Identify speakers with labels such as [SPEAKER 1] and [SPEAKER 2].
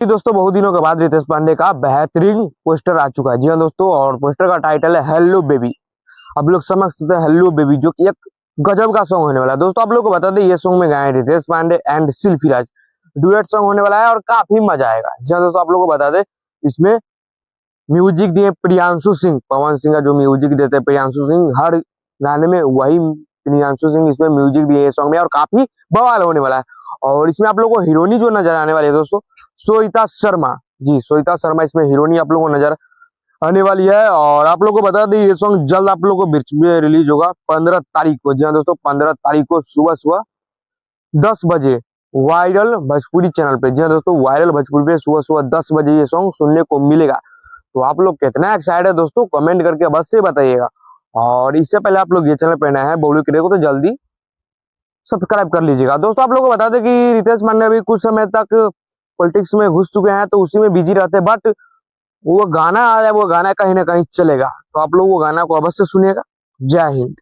[SPEAKER 1] दोस्तों बहुत दिनों के बाद रितेश पांडे का बेहतरीन पोस्टर आ चुका है। जी हाँ दोस्तों, और पोस्टर का टाइटल है हेलो बेबी। अब लोग समझ सकते हैं हेलो बेबी, जो कि एक गजब का सॉन्ग होने वाला है। दोस्तों आप लोग को बता दें, ये सॉन्ग में गाए Ritesh Pandey and Shilpi Raj, duet song होने वाला है और काफी मजा आएगा। जी हाँ दोस्तों, आप लोग को बता दें, इसमें म्यूजिक दिए प्रियांशु सिंह, पवन सिंह का जो म्यूजिक देते हैं प्रियांशु सिंह, हर गाने में वही प्रियांशु सिंह इसमें म्यूजिक दिए है सॉन्ग में, और काफी बवाल होने वाला है। और इसमें आप लोगों को हीरोनी जो नजर आने वाली है दोस्तों, श्वेता शर्मा। जी, श्वेता शर्मा इसमें हीरोनी आप लोगों को नजर आने वाली है। और आप लोगों को बता दें, ये सॉन्ग जल्द आप लोगों को बिर्च में रिलीज होगा 15 तारीख को। जी हाँ दोस्तों, 15 तारीख को सुबह सुबह 10 बजे वायरल भोजपुरी चैनल पे। जी हाँ दोस्तों, वायरल भोजपुरी पे सुबह सुबह 10 बजे ये सॉन्ग सुनने को मिलेगा। तो आप लोग कितना एक्साइटेड है दोस्तों, कमेंट करके बस से बताइएगा। और इससे पहले आप लोग ये चैनल पे नए हैं बॉलीवुड क्रिएटर को, तो जल्दी सब्सक्राइब कर लीजिएगा। दोस्तों आप लोग को बता दें कि रितेश पांडे अभी कुछ समय तक पॉलिटिक्स में घुस चुके हैं, तो उसी में बिजी रहते हैं, बट वो गाना आ रहा है, वो गाना कहीं ना कहीं चलेगा। तो आप लोग वो गाना को अवश्य सुनिएगा। जय हिंद।